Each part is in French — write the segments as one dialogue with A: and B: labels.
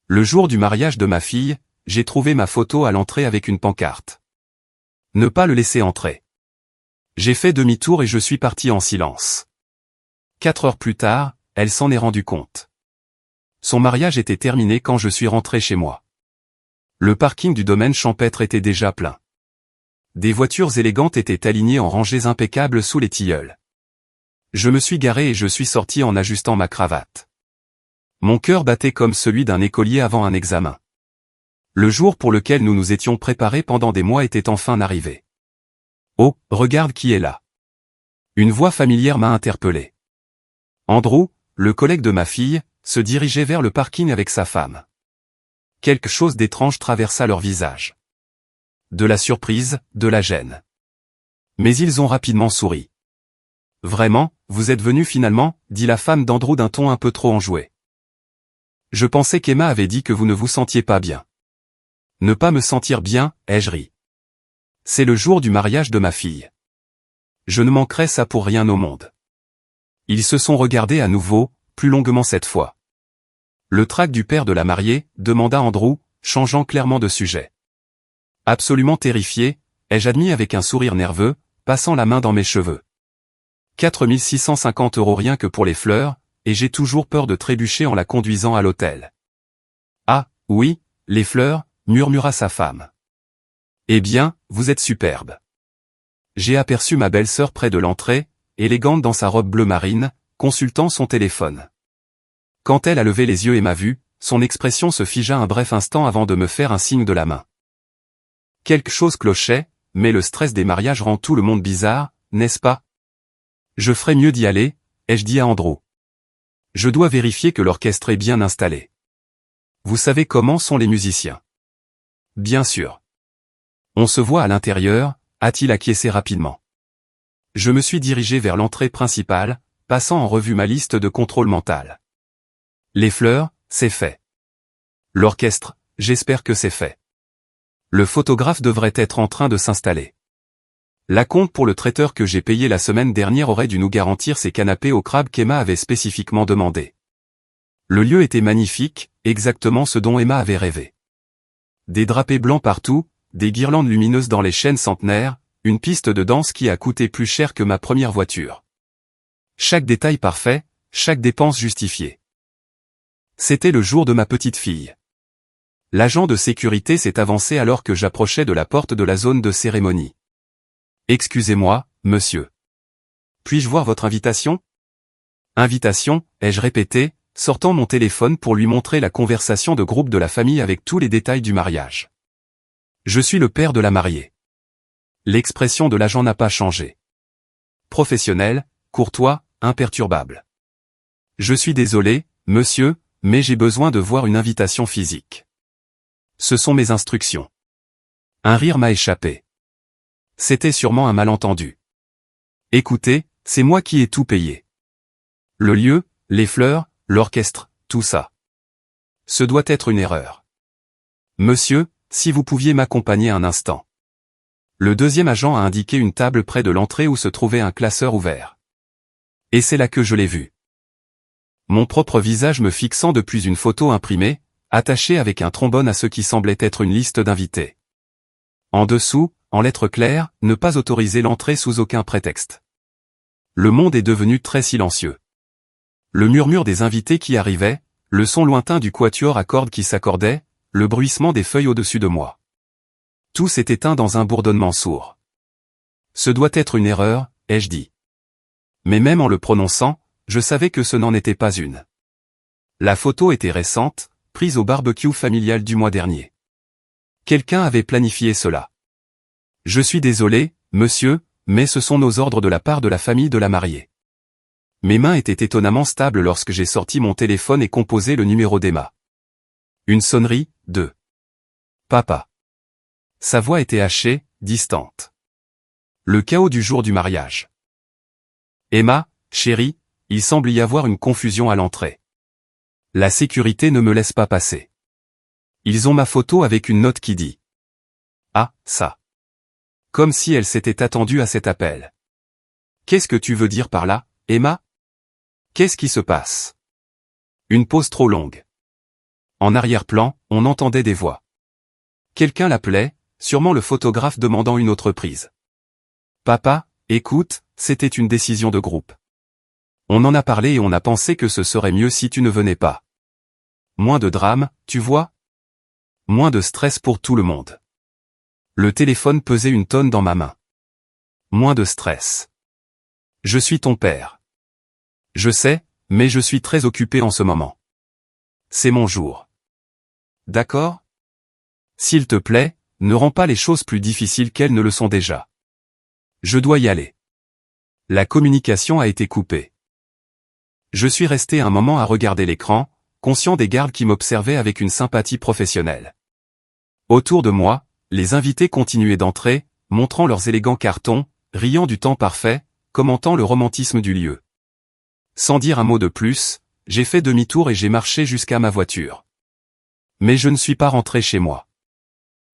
A: Le jour du mariage de ma fille, j'ai trouvé ma photo à l'entrée avec une pancarte. Ne pas le laisser entrer. J'ai fait demi-tour et je suis parti en silence. 4 heures plus tard, elle s'en est rendue compte. Son mariage était terminé quand je suis rentré chez moi. Le parking du domaine champêtre était déjà plein. Des voitures élégantes étaient alignées en rangées impeccables sous les tilleuls. Je me suis garé et je suis sorti en ajustant ma cravate. Mon cœur battait comme celui d'un écolier avant un examen. Le jour pour lequel nous nous étions préparés pendant des mois était enfin arrivé. Oh, regarde qui est là. Une voix familière m'a interpellé. Andrew, le collègue de ma fille, se dirigeait vers le parking avec sa femme. Quelque chose d'étrange traversa leur visage. De la surprise, de la gêne. Mais ils ont rapidement souri. Vraiment, vous êtes venu finalement, dit la femme d'Andrew d'un ton un peu trop enjoué. Je pensais qu'Emma avait dit que vous ne vous sentiez pas bien. Ne pas me sentir bien, ai-je ri. C'est le jour du mariage de ma fille. Je ne manquerais ça pour rien au monde. Ils se sont regardés à nouveau, plus longuement cette fois. Le trac du père de la mariée, demanda Andrew, changeant clairement de sujet. Absolument terrifié, ai-je admis avec un sourire nerveux, passant la main dans mes cheveux. 4 650 € rien que pour les fleurs, et j'ai toujours peur de trébucher en la conduisant à l'hôtel. Ah, oui, les fleurs, murmura sa femme. Eh bien, vous êtes superbe. J'ai aperçu ma belle-sœur près de l'entrée, élégante dans sa robe bleu marine, consultant son téléphone. Quand elle a levé les yeux et m'a vu, son expression se figea un bref instant avant de me faire un signe de la main. Quelque chose clochait, mais le stress des mariages rend tout le monde bizarre, n'est-ce pas? Je ferais mieux d'y aller, ai-je dit à Andrew. Je dois vérifier que l'orchestre est bien installé. Vous savez comment sont les musiciens? Bien sûr. On se voit à l'intérieur, a-t-il acquiescé rapidement. Je me suis dirigé vers l'entrée principale, passant en revue ma liste de contrôle mental. Les fleurs, c'est fait. L'orchestre, j'espère que c'est fait. Le photographe devrait être en train de s'installer. L'acompte pour le traiteur que j'ai payé la semaine dernière aurait dû nous garantir ces canapés au crabe qu'Emma avait spécifiquement demandé. Le lieu était magnifique, exactement ce dont Emma avait rêvé. Des drapés blancs partout, des guirlandes lumineuses dans les chênes centenaires, une piste de danse qui a coûté plus cher que ma première voiture. Chaque détail parfait, chaque dépense justifiée. C'était le jour de ma petite fille. L'agent de sécurité s'est avancé alors que j'approchais de la porte de la zone de cérémonie. Excusez-moi, monsieur. Puis-je voir votre invitation? Invitation, ai-je répété, sortant mon téléphone pour lui montrer la conversation de groupe de la famille avec tous les détails du mariage. Je suis le père de la mariée. L'expression de l'agent n'a pas changé. Professionnel, courtois, imperturbable. Je suis désolé, monsieur, mais j'ai besoin de voir une invitation physique. Ce sont mes instructions. Un rire m'a échappé. C'était sûrement un malentendu. Écoutez, c'est moi qui ai tout payé. Le lieu, les fleurs, l'orchestre, tout ça. Ce doit être une erreur. Monsieur, si vous pouviez m'accompagner un instant. Le deuxième agent a indiqué une table près de l'entrée où se trouvait un classeur ouvert. Et c'est là que je l'ai vu. Mon propre visage me fixant depuis une photo imprimée, attachée avec un trombone à ce qui semblait être une liste d'invités. En dessous, en lettres claires, ne pas autoriser l'entrée sous aucun prétexte. Le monde est devenu très silencieux. Le murmure des invités qui arrivaient, le son lointain du quatuor à cordes qui s'accordait, le bruissement des feuilles au-dessus de moi. Tout s'est éteint dans un bourdonnement sourd. Ce doit être une erreur, ai-je dit. Mais même en le prononçant, je savais que ce n'en était pas une. La photo était récente, prise au barbecue familial du mois dernier. Quelqu'un avait planifié cela. Je suis désolé, monsieur, mais ce sont nos ordres de la part de la famille de la mariée. Mes mains étaient étonnamment stables lorsque j'ai sorti mon téléphone et composé le numéro d'Emma. Une sonnerie, de papa. Sa voix était hachée, distante. Le chaos du jour du mariage. Emma, chérie, il semble y avoir une confusion à l'entrée. La sécurité ne me laisse pas passer. Ils ont ma photo avec une note qui dit « Ah, ça ». Comme si elle s'était attendue à cet appel. Qu'est-ce que tu veux dire par là, Emma? Qu'est-ce qui se passe? Une pause trop longue. En arrière-plan, on entendait des voix. Quelqu'un l'appelait, sûrement le photographe demandant une autre prise. Papa, écoute, c'était une décision de groupe. On en a parlé et on a pensé que ce serait mieux si tu ne venais pas. Moins de drame, tu vois? Moins de stress pour tout le monde. Le téléphone pesait une tonne dans ma main. Moins de stress. Je suis ton père. Je sais, mais je suis très occupé en ce moment. C'est mon jour. D'accord? S'il te plaît, ne rends pas les choses plus difficiles qu'elles ne le sont déjà. Je dois y aller. La communication a été coupée. Je suis resté un moment à regarder l'écran, conscient des gardes qui m'observaient avec une sympathie professionnelle. Autour de moi, les invités continuaient d'entrer, montrant leurs élégants cartons, riant du temps parfait, commentant le romantisme du lieu. Sans dire un mot de plus, j'ai fait demi-tour et j'ai marché jusqu'à ma voiture. Mais je ne suis pas rentré chez moi.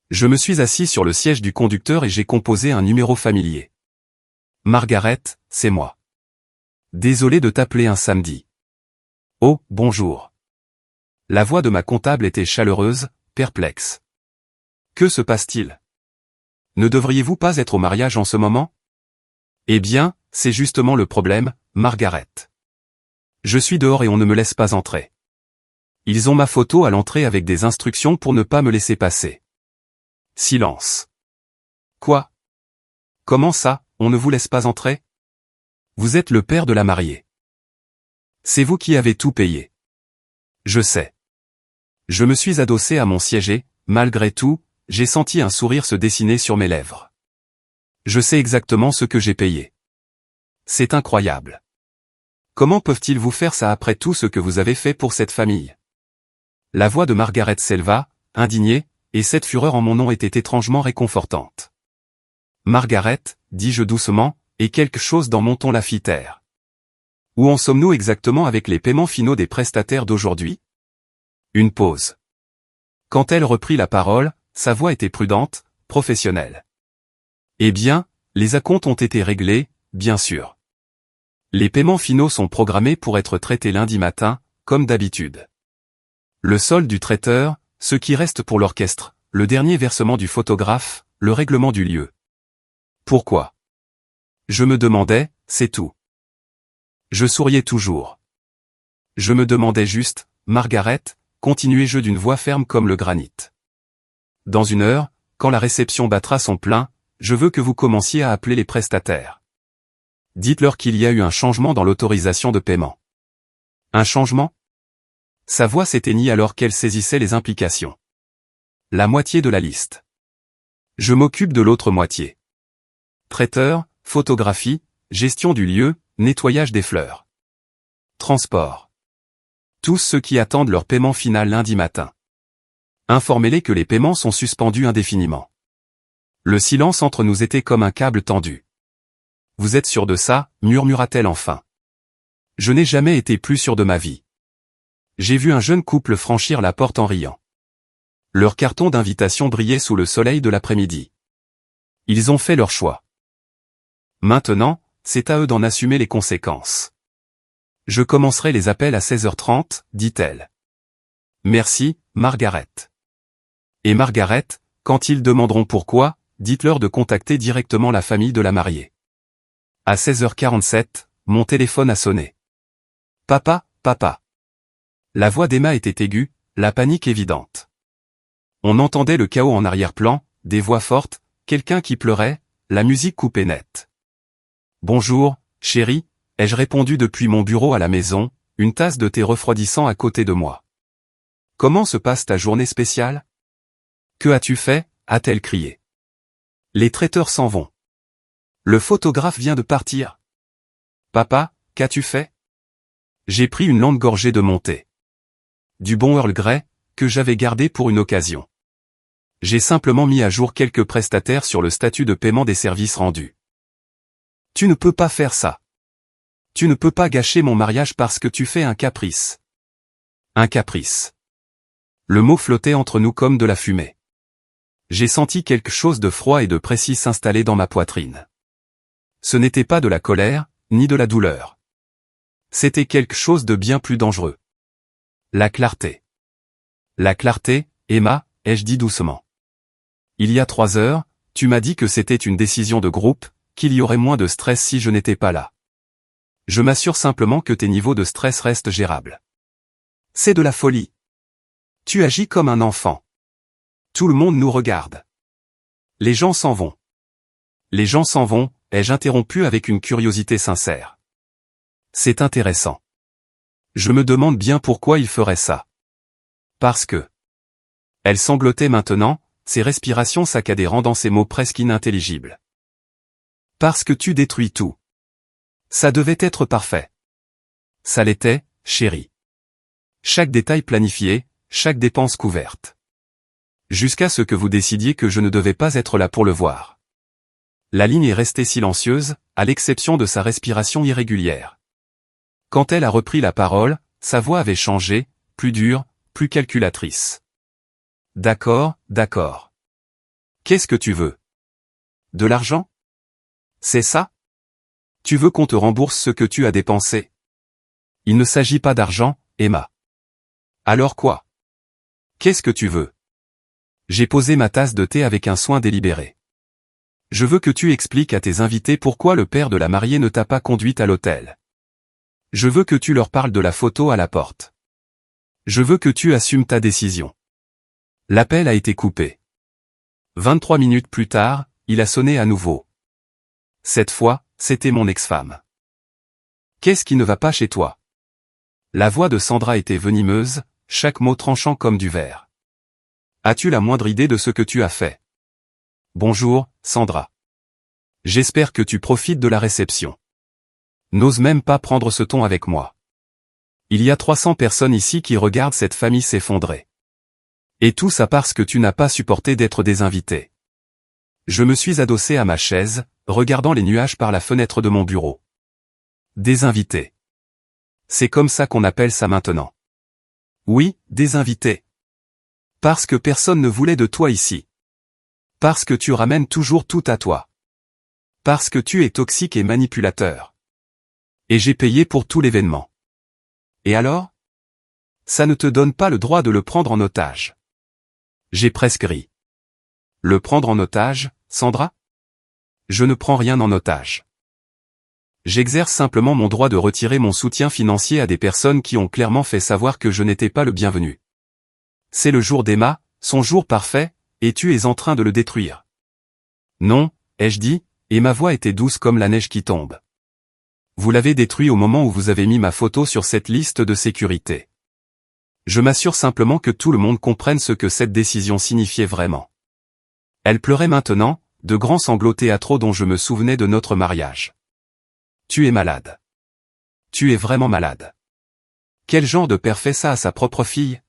A: Je me suis assis sur le siège du conducteur et j'ai composé un numéro familier. Margaret, c'est moi. Désolé de t'appeler un samedi. Oh, bonjour. La voix de ma comptable était chaleureuse, perplexe. Que se passe-t-il? Ne devriez-vous pas être au mariage en ce moment? Eh bien, c'est justement le problème, Margaret. Je suis dehors et on ne me laisse pas entrer. Ils ont ma photo à l'entrée avec des instructions pour ne pas me laisser passer. Silence. Quoi? Comment ça, on ne vous laisse pas entrer? Vous êtes le père de la mariée. C'est vous qui avez tout payé. Je sais. Je me suis adossé à mon siège et, malgré tout, j'ai senti un sourire se dessiner sur mes lèvres. Je sais exactement ce que j'ai payé. C'est incroyable. Comment peuvent-ils vous faire ça après tout ce que vous avez fait pour cette famille? La voix de Margaret s'éleva, indignée, et cette fureur en mon nom était étrangement réconfortante. Margaret, dis-je doucement, et quelque chose dans mon ton la fit taire. Où en sommes-nous exactement avec les paiements finaux des prestataires d'aujourd'hui? Une pause. Quand elle reprit la parole, sa voix était prudente, professionnelle. Eh bien, les acomptes ont été réglés, bien sûr. Les paiements finaux sont programmés pour être traités lundi matin, comme d'habitude. Le solde du traiteur, ce qui reste pour l'orchestre, le dernier versement du photographe, le règlement du lieu. Pourquoi? Je me demandais, c'est tout. Je souriais toujours. Je me demandais juste, Margaret, continuai-je d'une voix ferme comme le granit. Dans 1 heure, quand la réception battra son plein, je veux que vous commenciez à appeler les prestataires. Dites-leur qu'il y a eu un changement dans l'autorisation de paiement. Un changement? Sa voix s'éteignit alors qu'elle saisissait les implications. La moitié de la liste. Je m'occupe de l'autre moitié. Traiteur, photographie, gestion du lieu, nettoyage des fleurs. Transport. Tous ceux qui attendent leur paiement final lundi matin. Informez-les que les paiements sont suspendus indéfiniment. Le silence entre nous était comme un câble tendu. Vous êtes sûr de ça, murmura-t-elle enfin. Je n'ai jamais été plus sûr de ma vie. J'ai vu un jeune couple franchir la porte en riant. Leur carton d'invitation brillait sous le soleil de l'après-midi. Ils ont fait leur choix. Maintenant, c'est à eux d'en assumer les conséquences. Je commencerai les appels à 16h30, dit-elle. Merci, Margaret. Et Margaret, quand ils demanderont pourquoi, dites-leur de contacter directement la famille de la mariée. À 16h47, mon téléphone a sonné. Papa, papa. La voix d'Emma était aiguë, la panique évidente. On entendait le chaos en arrière-plan, des voix fortes, quelqu'un qui pleurait, la musique coupée net. Bonjour, chérie, ai-je répondu depuis mon bureau à la maison, une tasse de thé refroidissant à côté de moi. Comment se passe ta journée spéciale? Que as-tu fait? A-t-elle crié. Les traiteurs s'en vont. Le photographe vient de partir. Papa, qu'as-tu fait? J'ai pris une longue gorgée de mon thé. Du bon Earl Grey, que j'avais gardé pour une occasion. J'ai simplement mis à jour quelques prestataires sur le statut de paiement des services rendus. Tu ne peux pas faire ça. Tu ne peux pas gâcher mon mariage parce que tu fais un caprice. Un caprice. Le mot flottait entre nous comme de la fumée. J'ai senti quelque chose de froid et de précis s'installer dans ma poitrine. Ce n'était pas de la colère, ni de la douleur. C'était quelque chose de bien plus dangereux. La clarté. La clarté, Emma, ai-je dit doucement. Il y a 3 heures, tu m'as dit que c'était une décision de groupe, qu'il y aurait moins de stress si je n'étais pas là. Je m'assure simplement que tes niveaux de stress restent gérables. C'est de la folie. Tu agis comme un enfant. Tout le monde nous regarde. Les gens s'en vont. Les gens s'en vont, ai-je interrompu avec une curiosité sincère. C'est intéressant. Je me demande bien pourquoi il ferait ça. Parce que... Elle sanglotait maintenant, ses respirations saccadées rendant ses mots presque inintelligibles. Parce que tu détruis tout. Ça devait être parfait. Ça l'était, chérie. Chaque détail planifié, chaque dépense couverte. Jusqu'à ce que vous décidiez que je ne devais pas être là pour le voir. La ligne est restée silencieuse, à l'exception de sa respiration irrégulière. Quand elle a repris la parole, sa voix avait changé, plus dure, plus calculatrice. D'accord, d'accord. Qu'est-ce que tu veux? De l'argent? C'est ça? Tu veux qu'on te rembourse ce que tu as dépensé? Il ne s'agit pas d'argent, Emma. Alors quoi? Qu'est-ce que tu veux? J'ai posé ma tasse de thé avec un soin délibéré. Je veux que tu expliques à tes invités pourquoi le père de la mariée ne t'a pas conduite à l'hôtel. Je veux que tu leur parles de la photo à la porte. Je veux que tu assumes ta décision. L'appel a été coupé. 23 minutes plus tard, il a sonné à nouveau. Cette fois, c'était mon ex-femme. Qu'est-ce qui ne va pas chez toi? La voix de Sandra était venimeuse, chaque mot tranchant comme du verre. As-tu la moindre idée de ce que tu as fait? Bonjour, Sandra. J'espère que tu profites de la réception. N'ose même pas prendre ce ton avec moi. Il y a 300 personnes ici qui regardent cette famille s'effondrer. Et tout ça parce que tu n'as pas supporté d'être désinvité. Je me suis adossé à ma chaise, regardant les nuages par la fenêtre de mon bureau. Désinvité. C'est comme ça qu'on appelle ça maintenant. Oui, désinvité. Parce que personne ne voulait de toi ici. Parce que tu ramènes toujours tout à toi. Parce que tu es toxique et manipulateur. Et j'ai payé pour tout l'événement. Et alors? Ça ne te donne pas le droit de le prendre en otage. J'ai presque ri. Le prendre en otage, Sandra? Je ne prends rien en otage. J'exerce simplement mon droit de retirer mon soutien financier à des personnes qui ont clairement fait savoir que je n'étais pas le bienvenu. C'est le jour d'Emma, son jour parfait, et tu es en train de le détruire. Non, ai-je dit, et ma voix était douce comme la neige qui tombe. Vous l'avez détruit au moment où vous avez mis ma photo sur cette liste de sécurité. Je m'assure simplement que tout le monde comprenne ce que cette décision signifiait vraiment. Elle pleurait maintenant, de grands sanglots théâtraux dont je me souvenais de notre mariage. Tu es malade. Tu es vraiment malade. Quel genre de père fait ça à sa propre fille?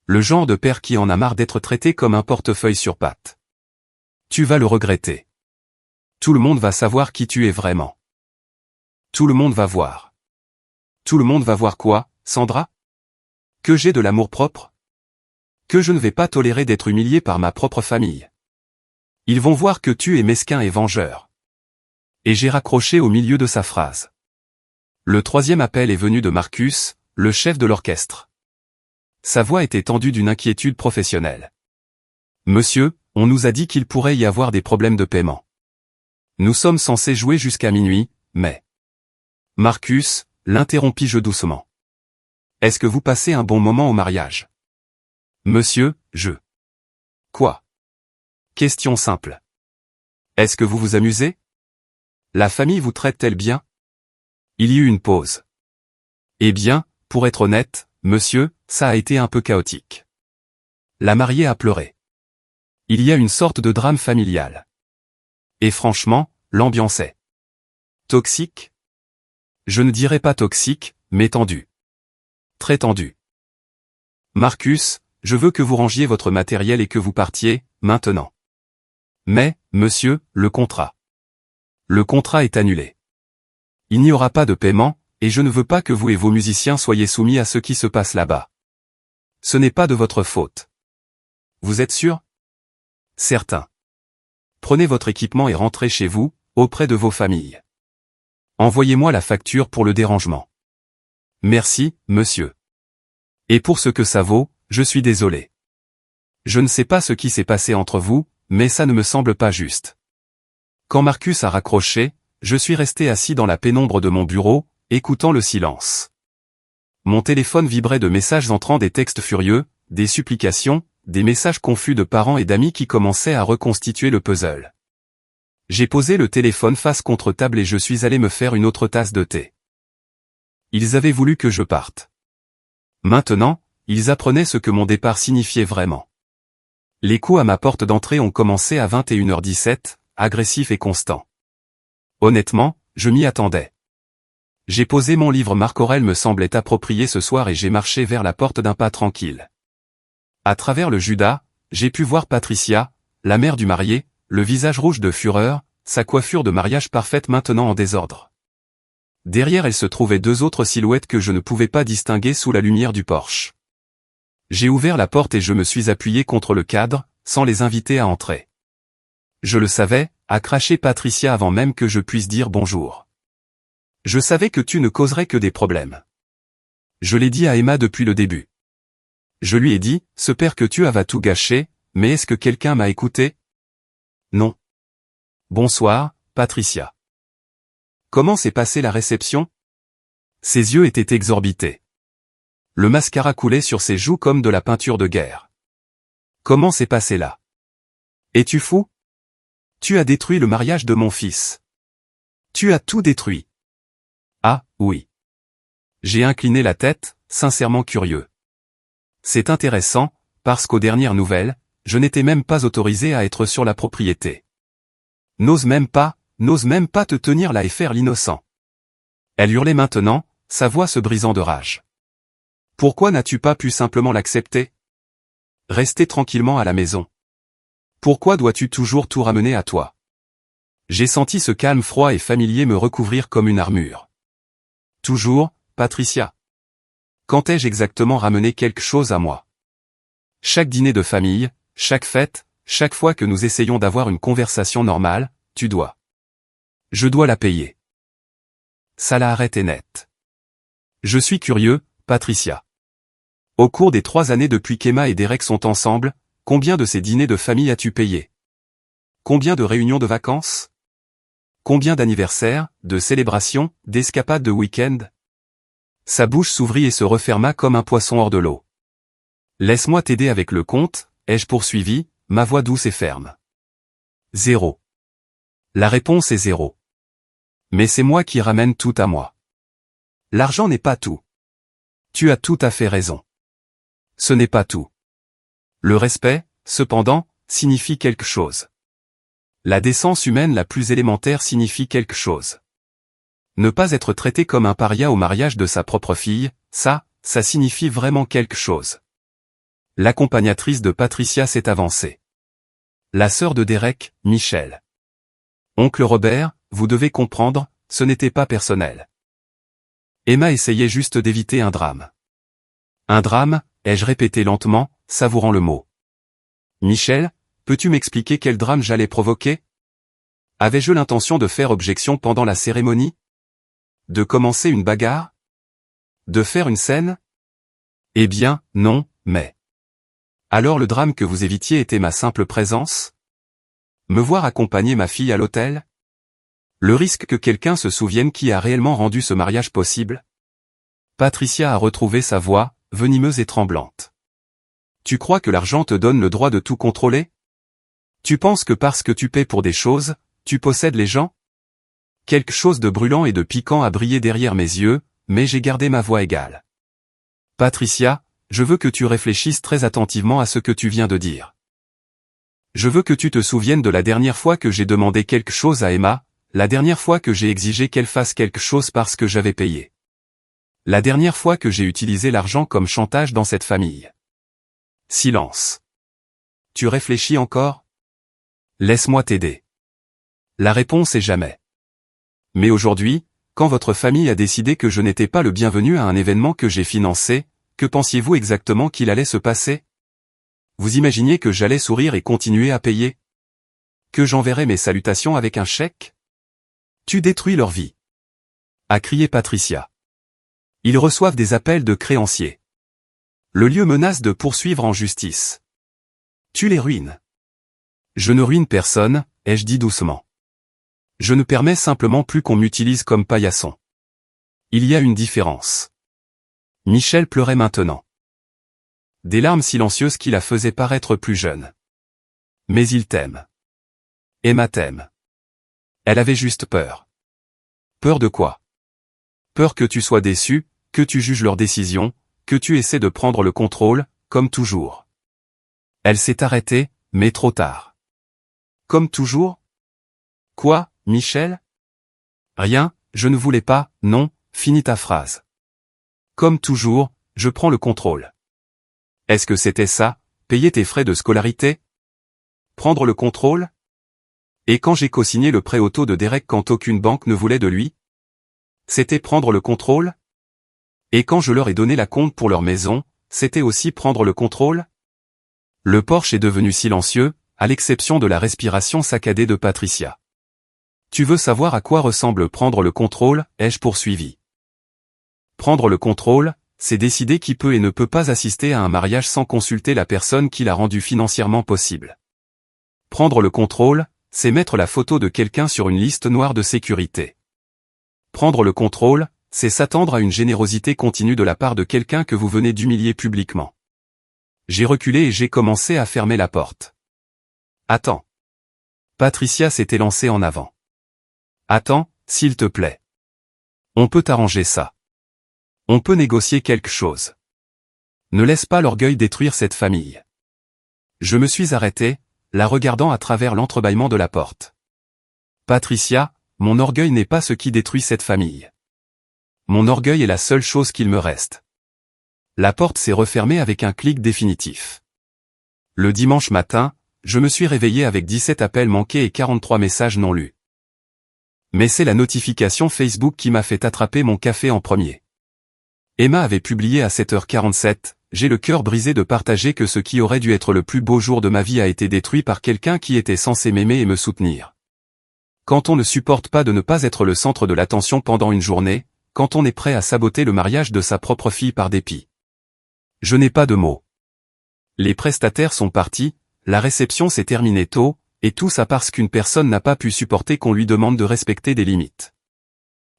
A: Le genre de père qui en a marre d'être traité comme un portefeuille sur pattes. Tu vas le regretter. Tout le monde va savoir qui tu es vraiment. Tout le monde va voir. Tout le monde va voir quoi, Sandra? Que j'ai de l'amour-propre? Que je ne vais pas tolérer d'être humilié par ma propre famille. Ils vont voir que tu es mesquin et vengeur. Et j'ai raccroché au milieu de sa phrase. Le 3e appel est venu de Marcus, le chef de l'orchestre. Sa voix était tendue d'une inquiétude professionnelle. Monsieur, on nous a dit qu'il pourrait y avoir des problèmes de paiement. Nous sommes censés jouer jusqu'à minuit, mais... Marcus, l'interrompis-je doucement. Est-ce que vous passez un bon moment au mariage? Monsieur, je... Quoi? Question simple. Est-ce que vous vous amusez? La famille vous traite-t-elle bien? Il y eut une pause. Eh bien, pour être honnête, monsieur, ça a été un peu chaotique. La mariée a pleuré. Il y a une sorte de drame familial. Et franchement, l'ambiance est... Toxique? Je ne dirais pas toxique, mais tendue. Très tendu. Marcus, je veux que vous rangiez votre matériel et que vous partiez, maintenant. Mais, monsieur, le contrat. Le contrat est annulé. Il n'y aura pas de paiement, et je ne veux pas que vous et vos musiciens soyez soumis à ce qui se passe là-bas. Ce n'est pas de votre faute. Vous êtes sûr? Certain. Prenez votre équipement et rentrez chez vous, auprès de vos familles. Envoyez-moi la facture pour le dérangement. Merci, monsieur. Et pour ce que ça vaut, je suis désolé. Je ne sais pas ce qui s'est passé entre vous, mais ça ne me semble pas juste. Quand Marcus a raccroché, je suis resté assis dans la pénombre de mon bureau, écoutant le silence. Mon téléphone vibrait de messages entrants, des textes furieux, des supplications, des messages confus de parents et d'amis qui commençaient à reconstituer le puzzle. J'ai posé le téléphone face contre table et je suis allé me faire une autre tasse de thé. Ils avaient voulu que je parte. Maintenant, ils apprenaient ce que mon départ signifiait vraiment. Les coups à ma porte d'entrée ont commencé à 21h17, agressifs et constants. Honnêtement, je m'y attendais. J'ai posé mon livre. Marc Aurèle me semblait approprié ce soir et j'ai marché vers la porte d'un pas tranquille. À travers le Judas, j'ai pu voir Patricia, la mère du marié, le visage rouge de fureur, sa coiffure de mariage parfaite maintenant en désordre. Derrière elle se trouvaient deux autres silhouettes que je ne pouvais pas distinguer sous la lumière du porche. J'ai ouvert la porte et je me suis appuyé contre le cadre, sans les inviter à entrer. Je le savais, a craché Patricia avant même que je puisse dire bonjour. Je savais que tu ne causerais que des problèmes. Je l'ai dit à Emma depuis le début. Je lui ai dit, ce père que tu as va tout gâcher, mais est-ce que quelqu'un m'a écouté? Non. Bonsoir, Patricia. Comment s'est passée la réception? Ses yeux étaient exorbités. Le mascara coulait sur ses joues comme de la peinture de guerre. Comment s'est passé là? Es-tu fou? Tu as détruit le mariage de mon fils. Tu as tout détruit. Ah, oui. J'ai incliné la tête, sincèrement curieux. C'est intéressant, parce qu'aux dernières nouvelles, je n'étais même pas autorisé à être sur la propriété. N'ose même pas te tenir là et faire l'innocent. Elle hurlait maintenant, sa voix se brisant de rage. Pourquoi n'as-tu pas pu simplement l'accepter? Rester tranquillement à la maison. Pourquoi dois-tu toujours tout ramener à toi? J'ai senti ce calme froid et familier me recouvrir comme une armure. Toujours, Patricia. Quand ai-je exactement ramené quelque chose à moi? Chaque dîner de famille, chaque fête, chaque fois que nous essayons d'avoir une conversation normale, tu dois. Je dois la payer. Ça l'a arrêté net. Je suis curieux, Patricia. Au cours des 3 années depuis qu'Emma et Derek sont ensemble, combien de ces dîners de famille as-tu payé? Combien de réunions de vacances? Combien d'anniversaires, de célébrations, d'escapades de week-end? Sa bouche s'ouvrit et se referma comme un poisson hors de l'eau. Laisse-moi t'aider avec le compte, ai-je poursuivi, ma voix douce et ferme. 0. La réponse est 0. Mais c'est moi qui ramène tout à moi. L'argent n'est pas tout. Tu as tout à fait raison. Ce n'est pas tout. Le respect, cependant, signifie quelque chose. La décence humaine la plus élémentaire signifie quelque chose. Ne pas être traité comme un paria au mariage de sa propre fille, ça signifie vraiment quelque chose. L'accompagnatrice de Patricia s'est avancée. La sœur de Derek, Michel. Oncle Robert, vous devez comprendre, ce n'était pas personnel. Emma essayait juste d'éviter un drame. Un drame, ai-je répété lentement, savourant le mot. Michel, peux-tu m'expliquer quel drame j'allais provoquer? Avais-je l'intention de faire objection pendant la cérémonie? De commencer une bagarre? De faire une scène? Eh bien, non, mais... Alors le drame que vous évitiez était ma simple présence? Me voir accompagner ma fille à l'hôtel? Le risque que quelqu'un se souvienne qui a réellement rendu ce mariage possible? Patricia a retrouvé sa voix, venimeuse et tremblante. Tu crois que l'argent te donne le droit de tout contrôler? Tu penses que parce que tu paies pour des choses, tu possèdes les gens? Quelque chose de brûlant et de piquant a brillé derrière mes yeux, mais j'ai gardé ma voix égale. Patricia, je veux que tu réfléchisses très attentivement à ce que tu viens de dire. Je veux que tu te souviennes de la dernière fois que j'ai demandé quelque chose à Emma, la dernière fois que j'ai exigé qu'elle fasse quelque chose parce que j'avais payé. La dernière fois que j'ai utilisé l'argent comme chantage dans cette famille. Silence. Tu réfléchis encore? Laisse-moi t'aider. La réponse est jamais. Mais aujourd'hui, quand votre famille a décidé que je n'étais pas le bienvenu à un événement que j'ai financé, que pensiez-vous exactement qu'il allait se passer? Vous imaginiez que j'allais sourire et continuer à payer? Que j'enverrais mes salutations avec un chèque? Tu détruis leur vie. A crié Patricia. Ils reçoivent des appels de créanciers. Le lieu menace de poursuivre en justice. Tu les ruines. Je ne ruine personne, ai-je dit doucement. Je ne permets simplement plus qu'on m'utilise comme paillasson. Il y a une différence. Michel pleurait maintenant. Des larmes silencieuses qui la faisaient paraître plus jeune. Mais il t'aime. Emma t'aime. Elle avait juste peur. Peur de quoi? Peur que tu sois déçu, que tu juges leur décision, que tu essaies de prendre le contrôle, comme toujours. Elle s'est arrêtée, mais trop tard. Comme toujours? Quoi, Michel? Rien, je ne voulais pas, non, finis ta phrase. Comme toujours, je prends le contrôle. Est-ce que c'était ça, payer tes frais de scolarité? Prendre le contrôle? Et quand j'ai co-signé le prêt auto de Derek quand aucune banque ne voulait de lui? C'était prendre le contrôle? Et quand je leur ai donné la compte pour leur maison, c'était aussi prendre le contrôle? Le porche est devenu silencieux, à l'exception de la respiration saccadée de Patricia. Tu veux savoir à quoi ressemble prendre le contrôle, ai-je poursuivi. Prendre le contrôle, c'est décider qui peut et ne peut pas assister à un mariage sans consulter la personne qui l'a rendu financièrement possible. Prendre le contrôle, c'est mettre la photo de quelqu'un sur une liste noire de sécurité. Prendre le contrôle, c'est s'attendre à une générosité continue de la part de quelqu'un que vous venez d'humilier publiquement. J'ai reculé et j'ai commencé à fermer la porte. Attends. Patricia s'était lancée en avant. Attends, s'il te plaît. On peut arranger ça. On peut négocier quelque chose. Ne laisse pas l'orgueil détruire cette famille. Je me suis arrêté, la regardant à travers l'entrebâillement de la porte. Patricia, mon orgueil n'est pas ce qui détruit cette famille. Mon orgueil est la seule chose qu'il me reste. La porte s'est refermée avec un clic définitif. Le dimanche matin, je me suis réveillé avec 17 appels manqués et 43 messages non lus. Mais c'est la notification Facebook qui m'a fait attraper mon café en premier. Emma avait publié à 7h47, j'ai le cœur brisé de partager que ce qui aurait dû être le plus beau jour de ma vie a été détruit par quelqu'un qui était censé m'aimer et me soutenir. Quand on ne supporte pas de ne pas être le centre de l'attention pendant une journée, quand on est prêt à saboter le mariage de sa propre fille par dépit. Je n'ai pas de mots. Les prestataires sont partis, la réception s'est terminée tôt, et tout ça parce qu'une personne n'a pas pu supporter qu'on lui demande de respecter des limites.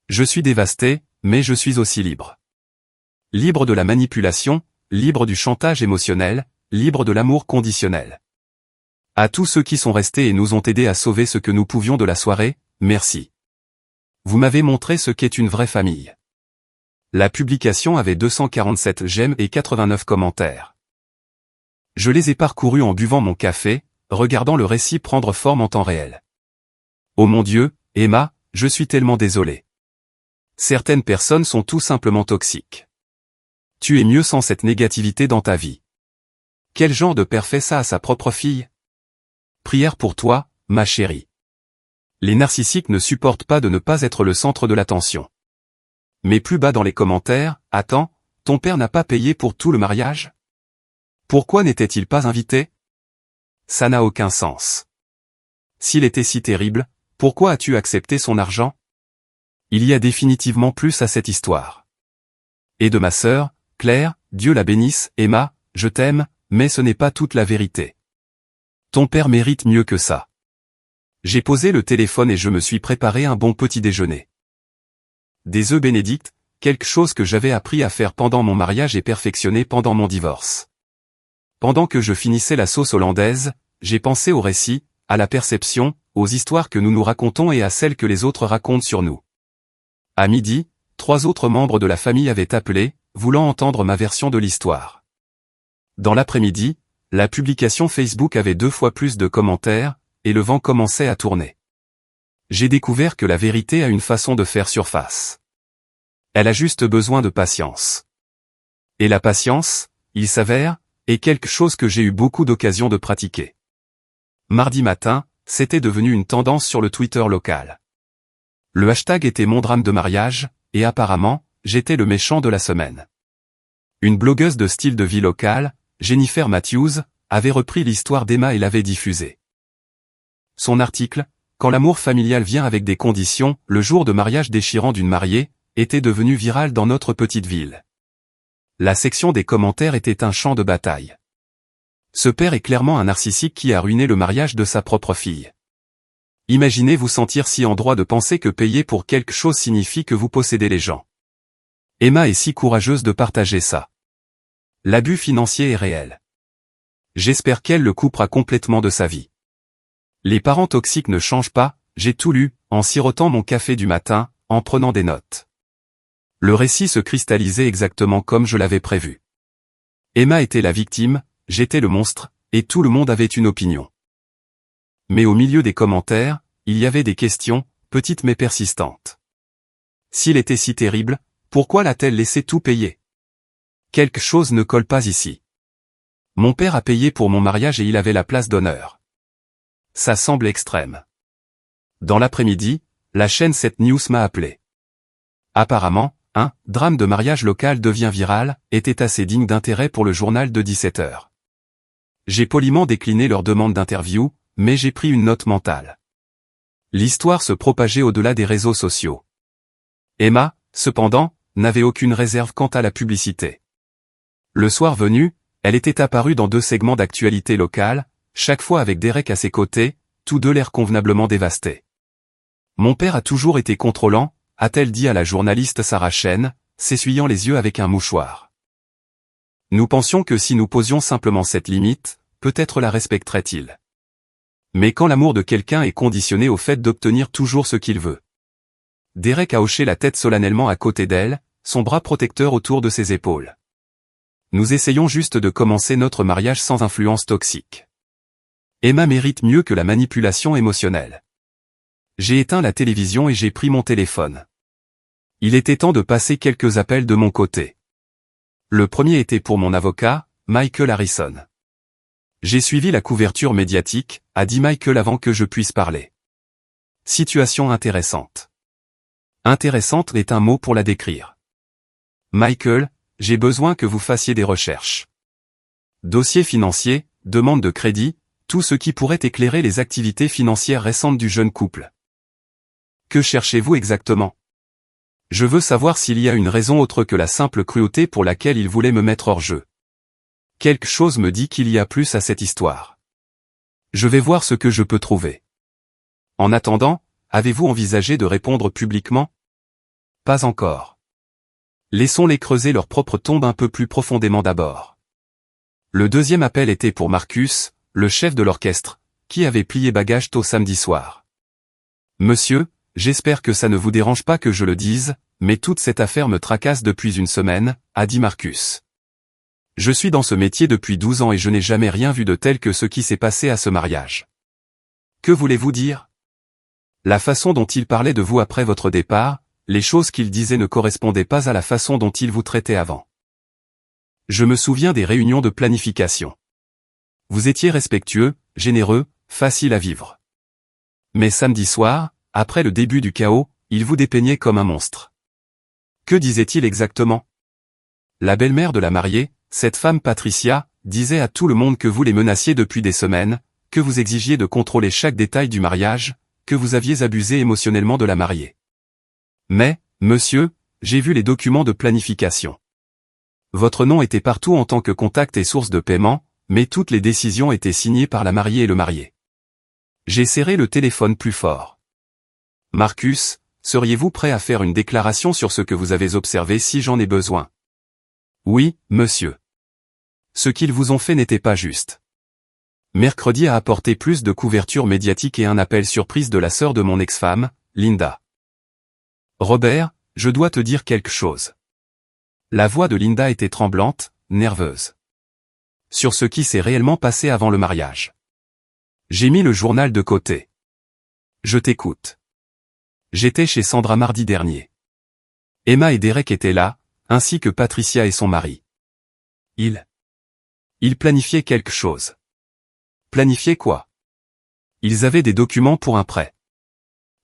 A: Je suis dévasté, mais je suis aussi libre. Libre de la manipulation, libre du chantage émotionnel, libre de l'amour conditionnel. À tous ceux qui sont restés et nous ont aidés à sauver ce que nous pouvions de la soirée, merci. Vous m'avez montré ce qu'est une vraie famille. La publication avait 247 j'aime et 89 commentaires. Je les ai parcourus en buvant mon café, regardant le récit prendre forme en temps réel. Oh mon Dieu, Emma, je suis tellement désolé. Certaines personnes sont tout simplement toxiques. Tu es mieux sans cette négativité dans ta vie. Quel genre de père fait ça à sa propre fille? Prière pour toi, ma chérie. Les narcissiques ne supportent pas de ne pas être le centre de l'attention. Mais plus bas dans les commentaires, attends, ton père n'a pas payé pour tout le mariage? Pourquoi n'était-il pas invité? Ça n'a aucun sens. S'il était si terrible, pourquoi as-tu accepté son argent? Il y a définitivement plus à cette histoire. Et de ma sœur, Claire, Dieu la bénisse, Emma, je t'aime, mais ce n'est pas toute la vérité. Ton père mérite mieux que ça. J'ai posé le téléphone et je me suis préparé un bon petit déjeuner. Des œufs bénédicts, quelque chose que j'avais appris à faire pendant mon mariage et perfectionné pendant mon divorce. Pendant que je finissais la sauce hollandaise, j'ai pensé au récit, à la perception, aux histoires que nous nous racontons et à celles que les autres racontent sur nous. À midi, 3 autres membres de la famille avaient appelé, voulant entendre ma version de l'histoire. Dans l'après-midi, la publication Facebook avait 2 fois plus de commentaires, et le vent commençait à tourner. J'ai découvert que la vérité a une façon de faire surface. Elle a juste besoin de patience. Et la patience, il s'avère, est quelque chose que j'ai eu beaucoup d'occasions de pratiquer. Mardi matin, c'était devenu une tendance sur le Twitter local. Le hashtag était mon drame de mariage, et apparemment, j'étais le méchant de la semaine. Une blogueuse de style de vie local, Jennifer Matthews, avait repris l'histoire d'Emma et l'avait diffusée. Son article, Quand l'amour familial vient avec des conditions, le jour de mariage déchirant d'une mariée, était devenu viral dans notre petite ville. La section des commentaires était un champ de bataille. Ce père est clairement un narcissique qui a ruiné le mariage de sa propre fille. Imaginez vous sentir si en droit de penser que payer pour quelque chose signifie que vous possédez les gens. Emma est si courageuse de partager ça. L'abus financier est réel. J'espère qu'elle le coupera complètement de sa vie. Les parents toxiques ne changent pas, j'ai tout lu, en sirotant mon café du matin, en prenant des notes. Le récit se cristallisait exactement comme je l'avais prévu. Emma était la victime, j'étais le monstre, et tout le monde avait une opinion. Mais au milieu des commentaires, il y avait des questions, petites mais persistantes. S'il était si terrible, pourquoi l'a-t-elle laissé tout payer? Quelque chose ne colle pas ici. Mon père a payé pour mon mariage et il avait la place d'honneur. Ça semble extrême. Dans l'après-midi, la chaîne 7 News m'a appelé. Apparemment, un drame de mariage local devient viral, était assez digne d'intérêt pour le journal de 17h. J'ai poliment décliné leur demande d'interview, mais j'ai pris une note mentale. L'histoire se propageait au-delà des réseaux sociaux. Emma, cependant, n'avait aucune réserve quant à la publicité. Le soir venu, elle était apparue dans 2 segments d'actualité locale, chaque fois avec Derek à ses côtés, tous deux l'air convenablement dévastés. Mon père a toujours été contrôlant, a-t-elle dit à la journaliste Sarah Chen, s'essuyant les yeux avec un mouchoir. Nous pensions que si nous posions simplement cette limite, peut-être la respecterait-il. Mais quand l'amour de quelqu'un est conditionné au fait d'obtenir toujours ce qu'il veut. Derek a hoché la tête solennellement à côté d'elle, son bras protecteur autour de ses épaules. Nous essayons juste de commencer notre mariage sans influence toxique. Emma mérite mieux que la manipulation émotionnelle. J'ai éteint la télévision et j'ai pris mon téléphone. Il était temps de passer quelques appels de mon côté. Le premier était pour mon avocat, Michael Harrison. J'ai suivi la couverture médiatique, a dit Michael avant que je puisse parler. Situation intéressante. Intéressante est un mot pour la décrire. Michael, j'ai besoin que vous fassiez des recherches. Dossier financier, demande de crédit, tout ce qui pourrait éclairer les activités financières récentes du jeune couple. Que cherchez-vous exactement? Je veux savoir s'il y a une raison autre que la simple cruauté pour laquelle il voulait me mettre hors jeu. Quelque chose me dit qu'il y a plus à cette histoire. Je vais voir ce que je peux trouver. En attendant, avez-vous envisagé de répondre publiquement? Pas encore. Laissons-les creuser leur propre tombe un peu plus profondément d'abord. Le deuxième appel était pour Marcus, le chef de l'orchestre, qui avait plié bagage tôt samedi soir. Monsieur, j'espère que ça ne vous dérange pas que je le dise, mais toute cette affaire me tracasse depuis une semaine, a dit Marcus. Je suis dans ce métier depuis 12 ans et je n'ai jamais rien vu de tel que ce qui s'est passé à ce mariage. Que voulez-vous dire? La façon dont il parlait de vous après votre départ, les choses qu'il disait ne correspondaient pas à la façon dont il vous traitait avant. Je me souviens des réunions de planification. Vous étiez respectueux, généreux, facile à vivre. Mais samedi soir, après le début du chaos, il vous dépeignait comme un monstre. Que disait-il exactement? La belle-mère de la mariée, cette femme Patricia, disait à tout le monde que vous les menaciez depuis des semaines, que vous exigiez de contrôler chaque détail du mariage, que vous aviez abusé émotionnellement de la mariée. Mais, monsieur, j'ai vu les documents de planification. Votre nom était partout en tant que contact et source de paiement, mais toutes les décisions étaient signées par la mariée et le marié. J'ai serré le téléphone plus fort. Marcus, seriez-vous prêt à faire une déclaration sur ce que vous avez observé si j'en ai besoin? Oui, monsieur. Ce qu'ils vous ont fait n'était pas juste. Mercredi a apporté plus de couverture médiatique et un appel surprise de la sœur de mon ex-femme, Linda. Robert, je dois te dire quelque chose. La voix de Linda était tremblante, nerveuse. Sur ce qui s'est réellement passé avant le mariage. J'ai mis le journal de côté. Je t'écoute. J'étais chez Sandra mardi dernier. Emma et Derek étaient là, ainsi que Patricia et son mari. Ils planifiaient quelque chose. Planifier quoi? Ils avaient des documents pour un prêt.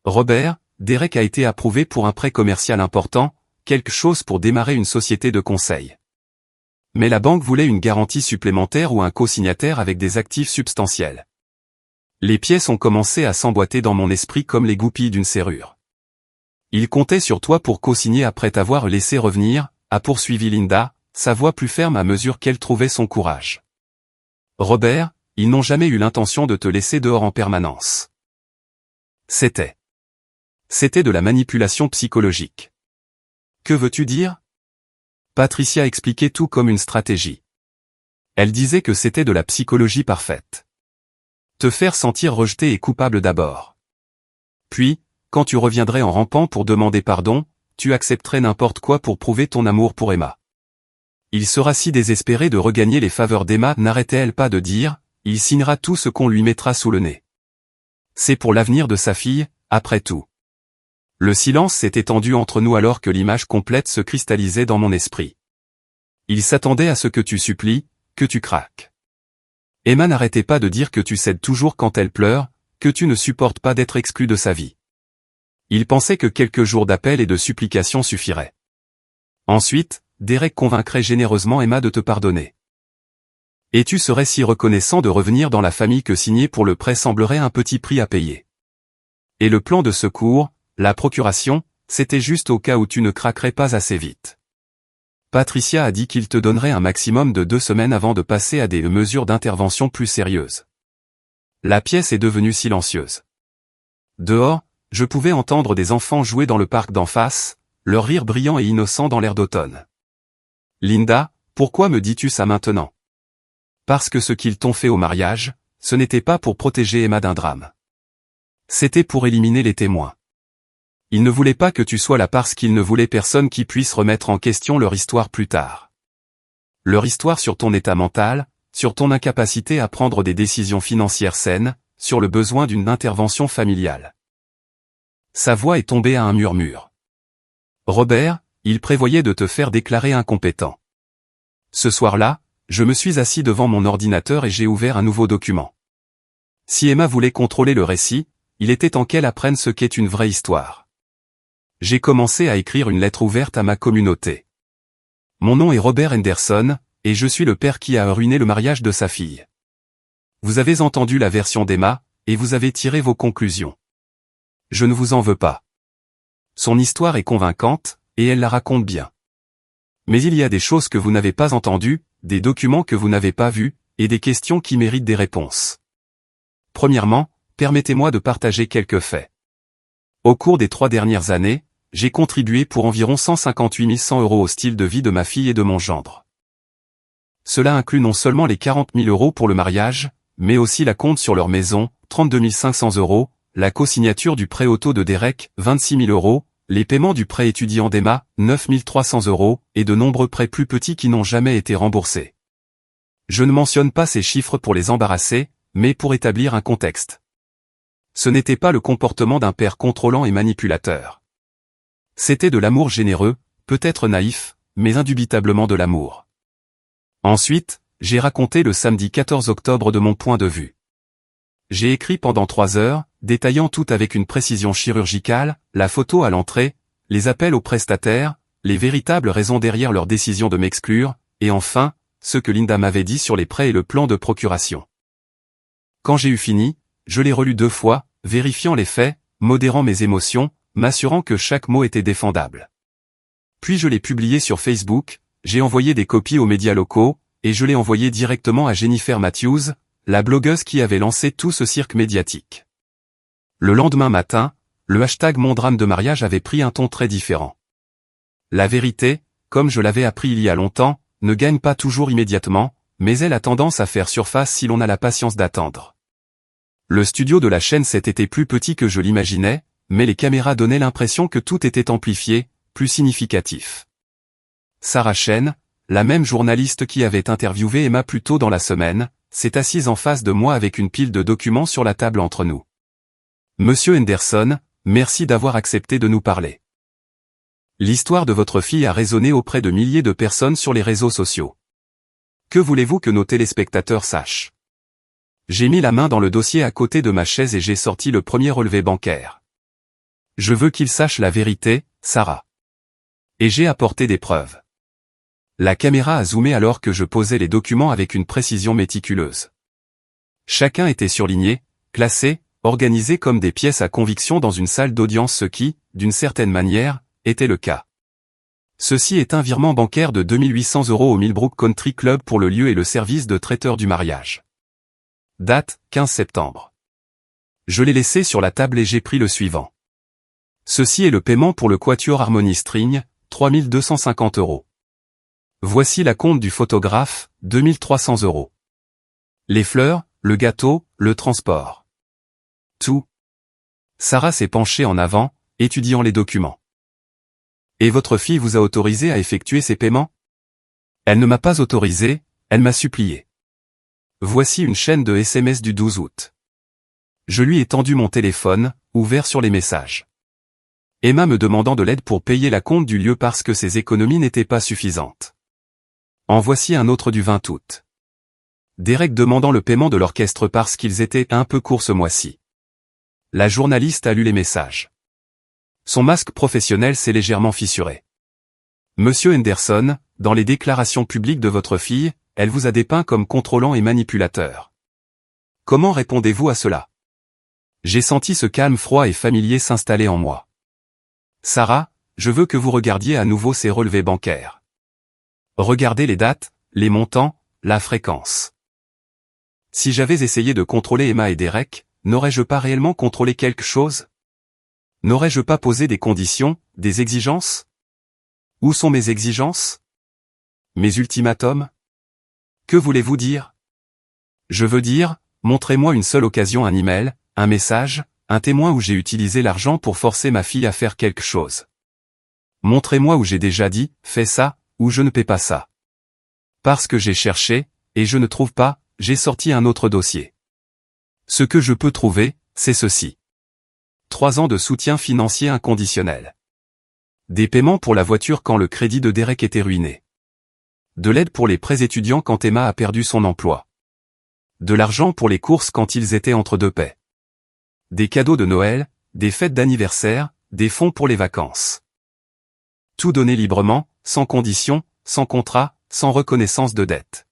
A: Robert, Derek a été approuvé pour un prêt commercial important, quelque chose pour démarrer une société de conseil. Mais la banque voulait une garantie supplémentaire ou un co-signataire avec des actifs substantiels. Les pièces ont commencé à s'emboîter dans mon esprit comme les goupilles d'une serrure. Ils comptaient sur toi pour co-signer après t'avoir laissé revenir, a poursuivi Linda, sa voix plus ferme à mesure qu'elle trouvait son courage. Robert, ils n'ont jamais eu l'intention de te laisser dehors en permanence. C'était de la manipulation psychologique. Que veux-tu dire? Patricia expliquait tout comme une stratégie. Elle disait que c'était de la psychologie parfaite. Te faire sentir rejeté et coupable d'abord. Puis, quand tu reviendrais en rampant pour demander pardon, tu accepterais n'importe quoi pour prouver ton amour pour Emma. Il sera si désespéré de regagner les faveurs d'Emma, n'arrêtait-elle pas de dire, il signera tout ce qu'on lui mettra sous le nez. C'est pour l'avenir de sa fille, après tout. Le silence s'est étendu entre nous alors que l'image complète se cristallisait dans mon esprit. Il s'attendait à ce que tu supplies, que tu craques. Emma n'arrêtait pas de dire que tu cèdes toujours quand elle pleure, que tu ne supportes pas d'être exclu de sa vie. Il pensait que quelques jours d'appel et de supplication suffiraient. Ensuite, Derek convaincrait généreusement Emma de te pardonner. Et tu serais si reconnaissant de revenir dans la famille que signer pour le prêt semblerait un petit prix à payer. Et le plan de secours, la procuration, c'était juste au cas où tu ne craquerais pas assez vite. Patricia a dit qu'il te donnerait un maximum de 2 semaines avant de passer à des mesures d'intervention plus sérieuses. La pièce est devenue silencieuse. Dehors, je pouvais entendre des enfants jouer dans le parc d'en face, leur rire brillant et innocent dans l'air d'automne. Linda, pourquoi me dis-tu ça maintenant? Parce que ce qu'ils t'ont fait au mariage, ce n'était pas pour protéger Emma d'un drame. C'était pour éliminer les témoins. Ils ne voulaient pas que tu sois là parce qu'ils ne voulaient personne qui puisse remettre en question leur histoire plus tard. Leur histoire sur ton état mental, sur ton incapacité à prendre des décisions financières saines, sur le besoin d'une intervention familiale. Sa voix est tombée à un murmure. Robert, il prévoyait de te faire déclarer incompétent. Ce soir-là, je me suis assis devant mon ordinateur et j'ai ouvert un nouveau document. Si Emma voulait contrôler le récit, il était temps qu'elle apprenne ce qu'est une vraie histoire. J'ai commencé à écrire une lettre ouverte à ma communauté. Mon nom est Robert Henderson, et je suis le père qui a ruiné le mariage de sa fille. Vous avez entendu la version d'Emma, et vous avez tiré vos conclusions. Je ne vous en veux pas. Son histoire est convaincante, et elle la raconte bien. Mais il y a des choses que vous n'avez pas entendues, des documents que vous n'avez pas vus, et des questions qui méritent des réponses. Premièrement, permettez-moi de partager quelques faits. Au cours des 3 dernières années, j'ai contribué pour environ 158 100 € au style de vie de ma fille et de mon gendre. Cela inclut non seulement les 40 000 € pour le mariage, mais aussi la compte sur leur maison, 32 500 €, la co-signature du prêt auto de Derek, 26 000 €, les paiements du prêt étudiant d'Emma, 9 300 €, et de nombreux prêts plus petits qui n'ont jamais été remboursés. Je ne mentionne pas ces chiffres pour les embarrasser, mais pour établir un contexte. Ce n'était pas le comportement d'un père contrôlant et manipulateur. C'était de l'amour généreux, peut-être naïf, mais indubitablement de l'amour. Ensuite, j'ai raconté le samedi 14 octobre de mon point de vue. J'ai écrit pendant 3 heures, détaillant tout avec une précision chirurgicale, la photo à l'entrée, les appels aux prestataires, les véritables raisons derrière leur décision de m'exclure, et enfin, ce que Linda m'avait dit sur les prêts et le plan de procuration. Quand j'ai eu fini, je l'ai relu 2 fois, vérifiant les faits, modérant mes émotions, m'assurant que chaque mot était défendable. Puis je l'ai publié sur Facebook, j'ai envoyé des copies aux médias locaux, et je l'ai envoyé directement à Jennifer Matthews, la blogueuse qui avait lancé tout ce cirque médiatique. Le lendemain matin, le hashtag Mon drame de mariage avait pris un ton très différent. La vérité, comme je l'avais appris il y a longtemps, ne gagne pas toujours immédiatement, mais elle a tendance à faire surface si l'on a la patience d'attendre. Le studio de la chaîne s'était été plus petit que je l'imaginais, mais les caméras donnaient l'impression que tout était amplifié, plus significatif. Sarah Chen, la même journaliste qui avait interviewé Emma plus tôt dans la semaine, s'est assise en face de moi avec une pile de documents sur la table entre nous. Monsieur Henderson, merci d'avoir accepté de nous parler. L'histoire de votre fille a résonné auprès de milliers de personnes sur les réseaux sociaux. Que voulez-vous que nos téléspectateurs sachent? J'ai mis la main dans le dossier à côté de ma chaise et j'ai sorti le premier relevé bancaire. Je veux qu'ils sachent la vérité, Sarah. Et j'ai apporté des preuves. La caméra a zoomé alors que je posais les documents avec une précision méticuleuse. Chacun était surligné, classé, organisé comme des pièces à conviction dans une salle d'audience, ce qui, d'une certaine manière, était le cas. Ceci est un virement bancaire de 2800 € au Millbrook Country Club pour le lieu et le service de traiteur du mariage. Date, 15 septembre. Je l'ai laissé sur la table et j'ai pris le suivant. Ceci est le paiement pour le Quatuor Harmony String, 3250 €. Voici la compte du photographe, 2300 €. Les fleurs, le gâteau, le transport. Tout. Sarah s'est penchée en avant, étudiant les documents. Et votre fille vous a autorisé à effectuer ces paiements? Elle ne m'a pas autorisé, elle m'a supplié. Voici une chaîne de SMS du 12 août. Je lui ai tendu mon téléphone, ouvert sur les messages. Emma me demandant de l'aide pour payer la compte du lieu parce que ses économies n'étaient pas suffisantes. En voici un autre du 20 août. Derek demandant le paiement de l'orchestre parce qu'ils étaient un peu courts ce mois-ci. La journaliste a lu les messages. Son masque professionnel s'est légèrement fissuré. Monsieur Henderson, dans les déclarations publiques de votre fille, elle vous a dépeint comme contrôlant et manipulateur. Comment répondez-vous à cela? J'ai senti ce calme froid et familier s'installer en moi. Sarah, je veux que vous regardiez à nouveau ces relevés bancaires. Regardez les dates, les montants, la fréquence. Si j'avais essayé de contrôler Emma et Derek, n'aurais-je pas réellement contrôlé quelque chose? N'aurais-je pas posé des conditions, des exigences? Où sont mes exigences? Mes ultimatums? Que voulez-vous dire? Je veux dire, montrez-moi une seule occasion, un email, un message, un témoin où j'ai utilisé l'argent pour forcer ma fille à faire quelque chose. Montrez-moi où j'ai déjà dit, fais ça, ou je ne paie pas ça. Parce que j'ai cherché, et je ne trouve pas, j'ai sorti un autre dossier. Ce que je peux trouver, c'est ceci. 3 ans de soutien financier inconditionnel. Des paiements pour la voiture quand le crédit de Derek était ruiné. De l'aide pour les prêts étudiants quand Emma a perdu son emploi. De l'argent pour les courses quand ils étaient entre deux paies. Des cadeaux de Noël, des fêtes d'anniversaire, des fonds pour les vacances. Tout donné librement, sans condition, sans contrat, sans reconnaissance de dette.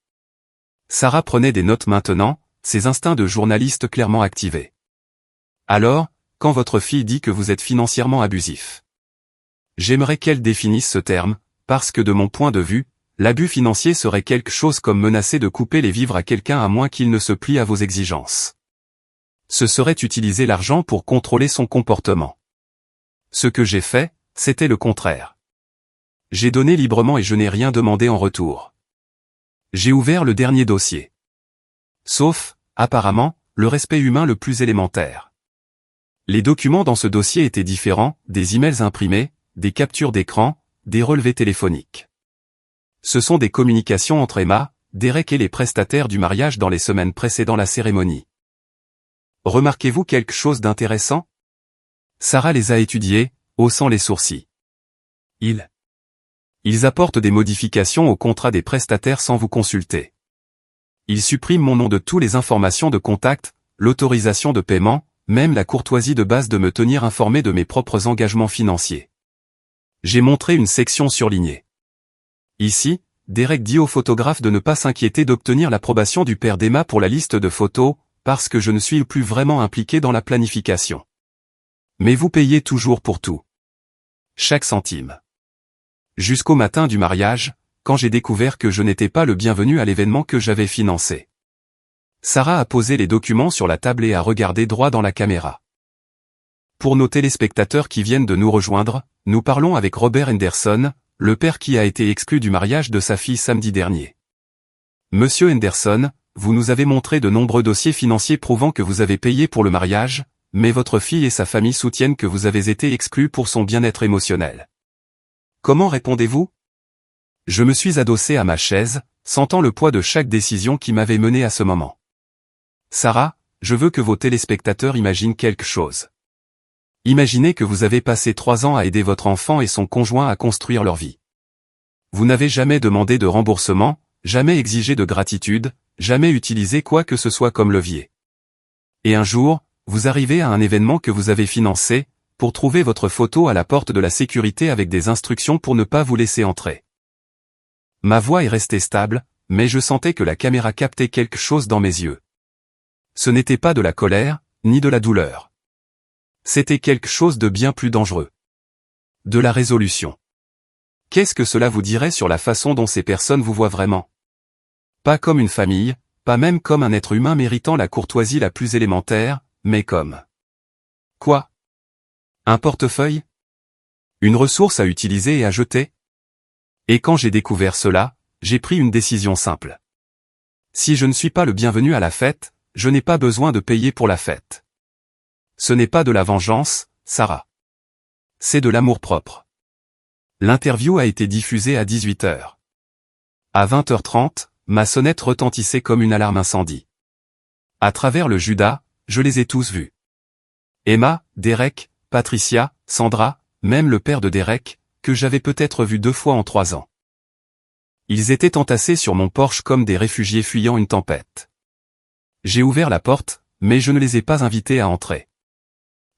A: Sarah prenait des notes maintenant, ses instincts de journaliste clairement activés. Alors, quand votre fille dit que vous êtes financièrement abusif. J'aimerais qu'elle définisse ce terme, parce que de mon point de vue, l'abus financier serait quelque chose comme menacer de couper les vivres à quelqu'un à moins qu'il ne se plie à vos exigences. Ce serait utiliser l'argent pour contrôler son comportement. Ce que j'ai fait, c'était le contraire. J'ai donné librement et je n'ai rien demandé en retour. J'ai ouvert le dernier dossier. Sauf, apparemment, le respect humain le plus élémentaire. Les documents dans ce dossier étaient différents, des emails imprimés, des captures d'écran, des relevés téléphoniques. Ce sont des communications entre Emma, Derek et les prestataires du mariage dans les semaines précédant la cérémonie. Remarquez-vous quelque chose d'intéressant? Sarah les a étudiés, haussant les sourcils. Ils apportent des modifications au contrat des prestataires sans vous consulter. Ils suppriment mon nom de toutes les informations de contact, l'autorisation de paiement, même la courtoisie de base de me tenir informé de mes propres engagements financiers. J'ai montré une section surlignée. Ici, Derek dit au photographe de ne pas s'inquiéter d'obtenir l'approbation du père d'Emma pour la liste de photos, parce que je ne suis plus vraiment impliqué dans la planification. Mais vous payez toujours pour tout. Chaque centime. Jusqu'au matin du mariage, quand j'ai découvert que je n'étais pas le bienvenu à l'événement que j'avais financé. Sarah a posé les documents sur la table et a regardé droit dans la caméra. Pour nos téléspectateurs qui viennent de nous rejoindre, nous parlons avec Robert Henderson, le père qui a été exclu du mariage de sa fille samedi dernier. Monsieur Henderson, vous nous avez montré de nombreux dossiers financiers prouvant que vous avez payé pour le mariage, mais votre fille et sa famille soutiennent que vous avez été exclu pour son bien-être émotionnel. Comment répondez-vous? Je me suis adossé à ma chaise, sentant le poids de chaque décision qui m'avait mené à ce moment. Sarah, je veux que vos téléspectateurs imaginent quelque chose. Imaginez que vous avez passé 3 ans à aider votre enfant et son conjoint à construire leur vie. Vous n'avez jamais demandé de remboursement, jamais exigé de gratitude, jamais utilisé quoi que ce soit comme levier. Et un jour, vous arrivez à un événement que vous avez financé, pour trouver votre photo à la porte de la sécurité avec des instructions pour ne pas vous laisser entrer. Ma voix est restée stable, mais je sentais que la caméra captait quelque chose dans mes yeux. Ce n'était pas de la colère, ni de la douleur. C'était quelque chose de bien plus dangereux. De la résolution. Qu'est-ce que cela vous dirait sur la façon dont ces personnes vous voient vraiment? Pas comme une famille, pas même comme un être humain méritant la courtoisie la plus élémentaire, mais comme... Quoi? Un portefeuille? Une ressource à utiliser et à jeter? Et quand j'ai découvert cela, j'ai pris une décision simple. Si je ne suis pas le bienvenu à la fête, je n'ai pas besoin de payer pour la fête. Ce n'est pas de la vengeance, Sarah. C'est de l'amour-propre. L'interview a été diffusée à 18h. À 20h30, ma sonnette retentissait comme une alarme incendie. À travers le Judas, je les ai tous vus. Emma, Derek, Patricia, Sandra, même le père de Derek, que j'avais peut-être vu 2 fois en 3 ans. Ils étaient entassés sur mon porche comme des réfugiés fuyant une tempête. J'ai ouvert la porte, mais je ne les ai pas invités à entrer.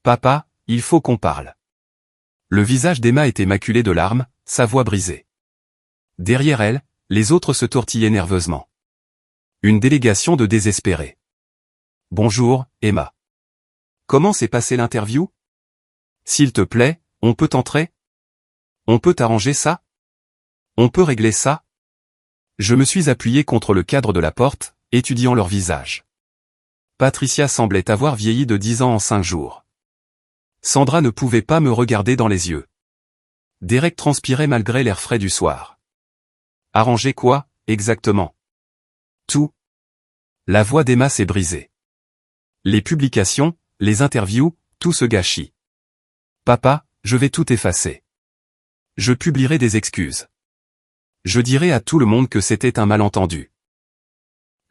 A: Papa, il faut qu'on parle. Le visage d'Emma était maculé de larmes, sa voix brisée. Derrière elle, les autres se tortillaient nerveusement. Une délégation de désespérés. Bonjour, Emma. Comment s'est passée l'interview? S'il te plaît, on peut entrer? On peut arranger ça? On peut régler ça? Je me suis appuyé contre le cadre de la porte, étudiant leur visage. Patricia semblait avoir vieilli de 10 ans en 5 jours. Sandra ne pouvait pas me regarder dans les yeux. Derek transpirait malgré l'air frais du soir. Arranger quoi, exactement? Tout. La voix d'Emma s'est brisée. Les publications, les interviews, tout se gâchit. Papa, je vais tout effacer. Je publierai des excuses. Je dirai à tout le monde que c'était un malentendu.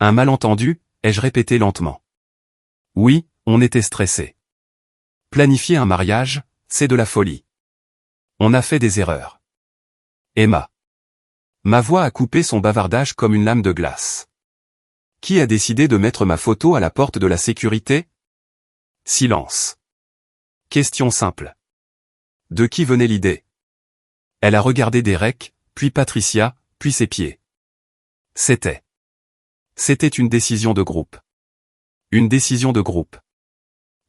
A: Un malentendu, ai-je répété lentement. Oui, on était stressé. Planifier un mariage, c'est de la folie. On a fait des erreurs. Emma. Ma voix a coupé son bavardage comme une lame de glace. Qui a décidé de mettre ma photo à la porte de la sécurité? Silence. Question simple. De qui venait l'idée? Elle a regardé Derek, puis Patricia, puis ses pieds. C'était une décision de groupe. Une décision de groupe.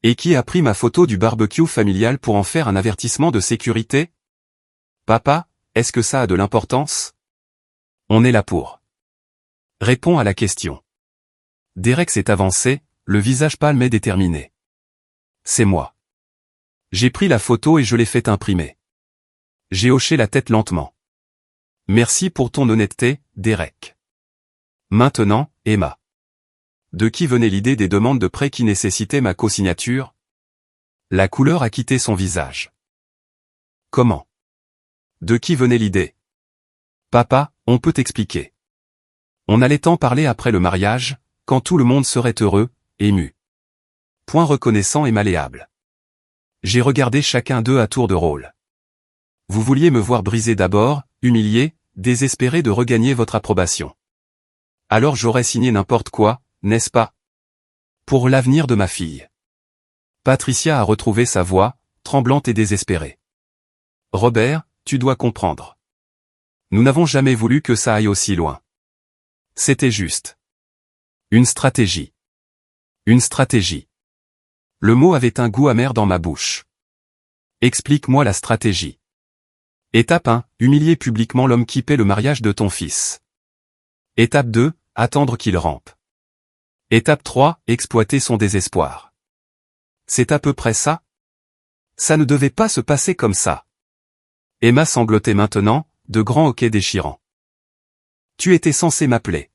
A: Et qui a pris ma photo du barbecue familial pour en faire un avertissement de sécurité? Papa, est-ce que ça a de l'importance? On est là pour. Réponds à la question. Derek s'est avancé, le visage pâle mais déterminé. C'est moi. J'ai pris la photo et je l'ai fait imprimer. J'ai hoché la tête lentement. Merci pour ton honnêteté, Derek. Maintenant, Emma. De qui venait l'idée des demandes de prêt qui nécessitaient ma co-signature? La couleur a quitté son visage. Comment? De qui venait l'idée? Papa, on peut expliquer. On allait en parler après le mariage, quand tout le monde serait heureux, ému. Point reconnaissant et malléable. J'ai regardé chacun d'eux à tour de rôle. Vous vouliez me voir briser d'abord, humilié, désespéré de regagner votre approbation. Alors j'aurais signé n'importe quoi, n'est-ce pas? Pour l'avenir de ma fille. Patricia a retrouvé sa voix, tremblante et désespérée. Robert, tu dois comprendre. Nous n'avons jamais voulu que ça aille aussi loin. C'était juste. Une stratégie. Une stratégie. Le mot avait un goût amer dans ma bouche. Explique-moi la stratégie. Étape 1, humilier publiquement l'homme qui paie le mariage de ton fils. Étape 2, attendre qu'il rampe. Étape 3, exploiter son désespoir. C'est à peu près ça? Ça ne devait pas se passer comme ça. Emma sanglotait maintenant, de grands hoquets déchirants. Tu étais censé m'appeler.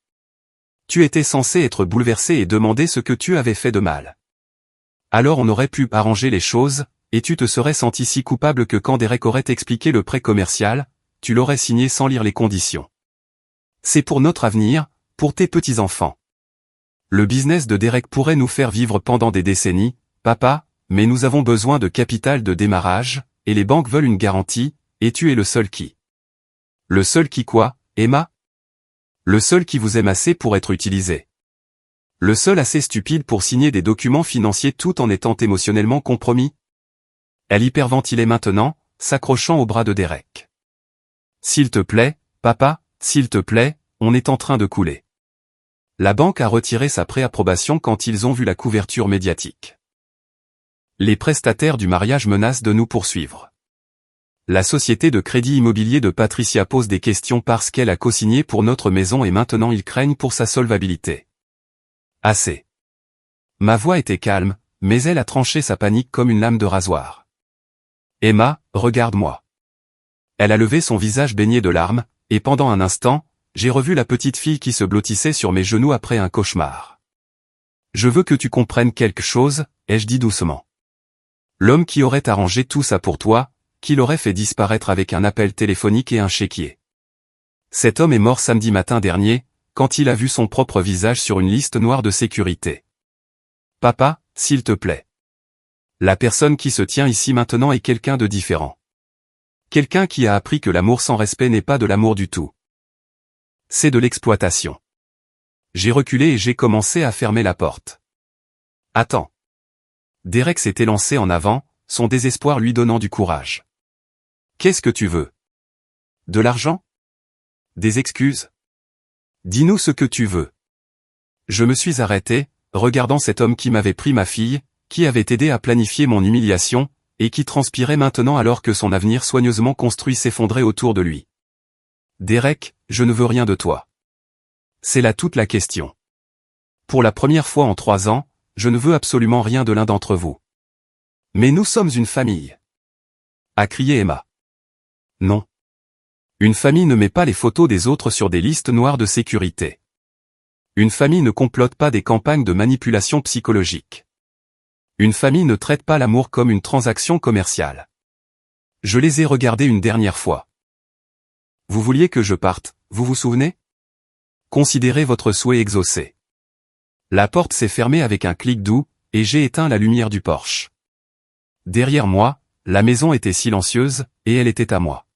A: Tu étais censé être bouleversé et demander ce que tu avais fait de mal. Alors on aurait pu arranger les choses, et tu te serais senti si coupable que quand Derek aurait expliqué le prêt commercial, tu l'aurais signé sans lire les conditions. C'est pour notre avenir, pour tes petits-enfants. Le business de Derek pourrait nous faire vivre pendant des décennies, papa, mais nous avons besoin de capital de démarrage, et les banques veulent une garantie, et tu es le seul qui. Le seul qui quoi, Emma? Le seul qui vous aime assez pour être utilisé. Le seul assez stupide pour signer des documents financiers tout en étant émotionnellement compromis. Elle hyperventilait maintenant, s'accrochant au bras de Derek. S'il te plaît, papa, s'il te plaît, on est en train de couler. La banque a retiré sa préapprobation quand ils ont vu la couverture médiatique. Les prestataires du mariage menacent de nous poursuivre. La société de crédit immobilier de Patricia pose des questions parce qu'elle a co-signé pour notre maison et maintenant ils craignent pour sa solvabilité. Assez. Ma voix était calme, mais elle a tranché sa panique comme une lame de rasoir. Emma, regarde-moi. Elle a levé son visage baigné de larmes, et pendant un instant, j'ai revu la petite fille qui se blottissait sur mes genoux après un cauchemar. Je veux que tu comprennes quelque chose, ai-je dit doucement. L'homme qui aurait arrangé tout ça pour toi, qui l'aurait fait disparaître avec un appel téléphonique et un chéquier. Cet homme est mort samedi matin dernier, quand il a vu son propre visage sur une liste noire de sécurité. Papa, s'il te plaît. La personne qui se tient ici maintenant est quelqu'un de différent. Quelqu'un qui a appris que l'amour sans respect n'est pas de l'amour du tout. C'est de l'exploitation. J'ai reculé et j'ai commencé à fermer la porte. Attends. Derek s'est élancé en avant, son désespoir lui donnant du courage. Qu'est-ce que tu veux? De l'argent? Des excuses? Dis-nous ce que tu veux. Je me suis arrêté, regardant cet homme qui m'avait pris ma fille, qui avait aidé à planifier mon humiliation, et qui transpirait maintenant alors que son avenir soigneusement construit s'effondrait autour de lui. Derek, je ne veux rien de toi. C'est là toute la question. Pour la première fois en 3 ans, je ne veux absolument rien de l'un d'entre vous. Mais nous sommes une famille. A crié Emma. Non. Une famille ne met pas les photos des autres sur des listes noires de sécurité. Une famille ne complote pas des campagnes de manipulation psychologique. Une famille ne traite pas l'amour comme une transaction commerciale. Je les ai regardés une dernière fois. Vous vouliez que je parte, vous vous souvenez? Considérez votre souhait exaucé. La porte s'est fermée avec un clic doux, et j'ai éteint la lumière du porche. Derrière moi, la maison était silencieuse, et elle était à moi.